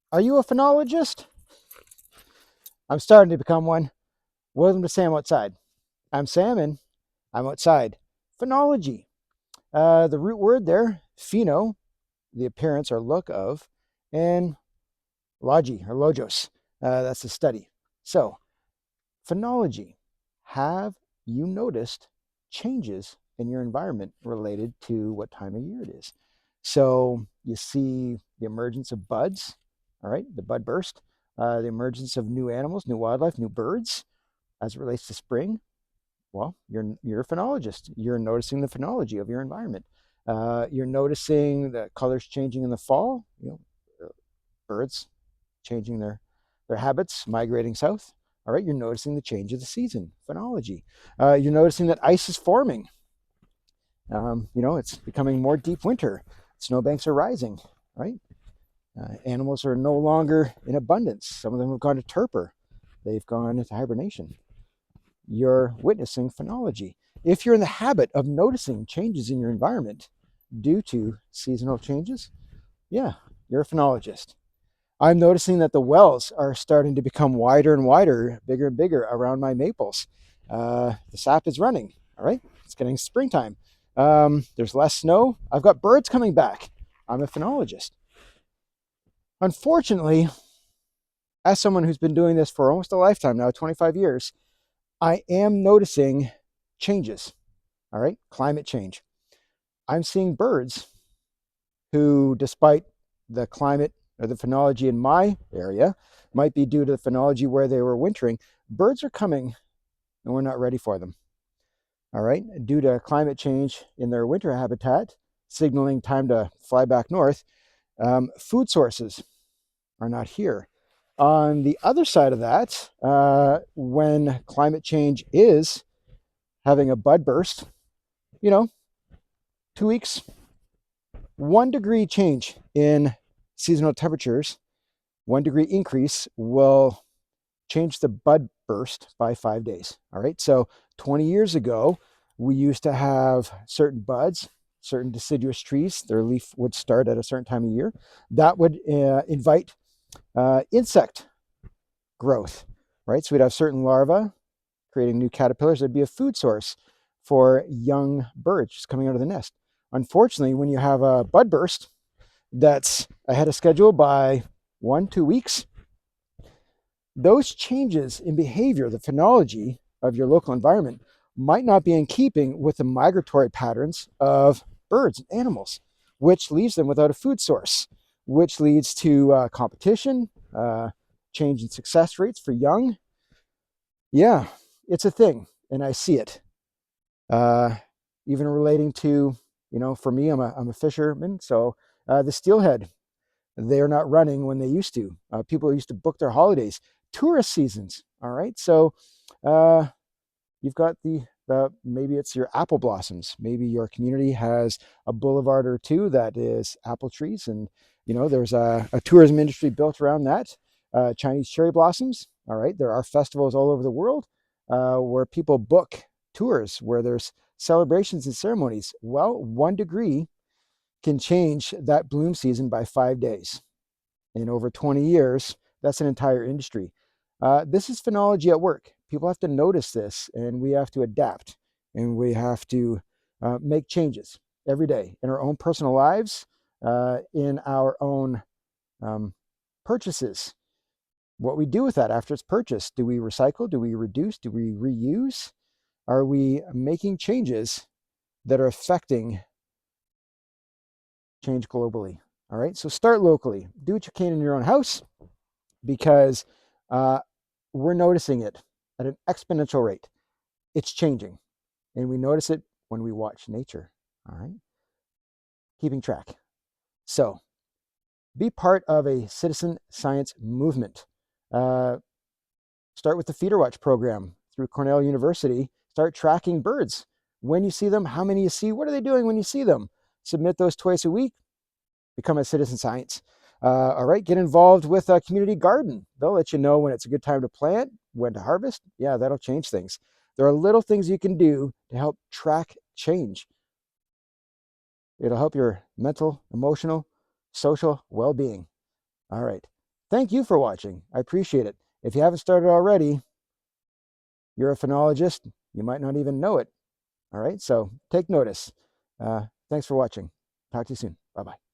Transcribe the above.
Are you a phenologist? I'm starting to become one. Welcome to Sam Outside. I'm Sam and I'm outside. Phenology. The root word there, pheno, the appearance or look of, and logi or logos. That's the study. So, phenology. Have you noticed changes in your environment related to what time of year it is? So, you see the emergence of buds, all right, the bud burst, the emergence of new animals, new wildlife, new birds as it relates to spring. Well, you're a phenologist. You're noticing the phenology of your environment. You're noticing the colors changing in the fall. Birds changing their habits, migrating south. All right, you're noticing the change of the season, phenology. You're noticing that ice is forming. It's becoming more deep winter. Snowbanks are rising. Right, animals are no longer in abundance. Some of them have gone to torpor. They've gone into hibernation. You're witnessing phenology. If you're in the habit of noticing changes in your environment due to seasonal changes, yeah, you're a phenologist. I'm noticing that the wells are starting to become wider and wider, bigger and bigger around my maples. The sap is running. All right, it's getting springtime. There's less snow. I've got birds coming back. I'm a phenologist. Unfortunately, as someone who's been doing this for almost a lifetime now, 25 years, I am noticing changes. All right, climate change. I'm seeing birds who, despite the climate or the phenology in my area, might be due to the phenology where they were wintering. Birds are coming and we're not ready for them. All right, due to climate change in their winter habitat, signaling time to fly back north, food sources are not here. On the other side of that, when climate change is having a bud burst, you know, 2 weeks, 1 degree change in seasonal temperatures, 1 degree increase will change the bud burst by 5 days. All right. So 20 years ago, we used to have certain buds, certain deciduous trees, their leaf would start at a certain time of year. That would invite insect growth, right? So we'd have certain larvae creating new caterpillars. There'd be a food source for young birds just coming out of the nest. Unfortunately, when you have a bud burst that's ahead of schedule by 1-2 weeks, those changes in behavior, the phenology of your local environment, might not be in keeping with the migratory patterns of birds and animals, which leaves them without a food source, which leads to competition, change in success rates for young. Yeah, it's a thing, and I see it. Uh, Even relating to, for me, I'm a fisherman, so the steelhead, they're not running when they used to. People used to book their holidays, tourist seasons. All right, so uh, you've got the maybe it's your apple blossoms. Maybe your community has a boulevard or two that is apple trees, and there's a tourism industry built around that. Chinese cherry blossoms. All right, there are festivals all over the world where people book tours where there's celebrations and ceremonies. Well, 1 degree can change that bloom season by 5 days. In over 20 years, that's an entire industry. This is phenology at work. People have to notice this, and we have to adapt, and we have to make changes every day in our own personal lives, in our own um, purchases. What we do with that after it's purchased? Do we recycle? Do we reduce? Do we reuse? Are we making changes that are affecting change globally? All right, so start locally. Do what you can in your own house, because uh, we're noticing it at an exponential rate. It's changing, and we notice it when we watch nature. All right, keeping track. So be part of a citizen science movement. Uh, Start with the Feeder Watch program through Cornell University. Start tracking birds. When you see them, how many you see, what are they doing when you see them? Submit those twice a week. Become a citizen science. All right, get involved with a community garden. They'll let you know when it's a good time to plant, when to harvest. Yeah, that'll change things. There are little things you can do to help track change. It'll help your mental, emotional, social well-being. All right. Thank you for watching. I appreciate it. If you haven't started already, you're a phenologist. You might not even know it. All right, so take notice. Thanks for watching. Talk to you soon. Bye-bye.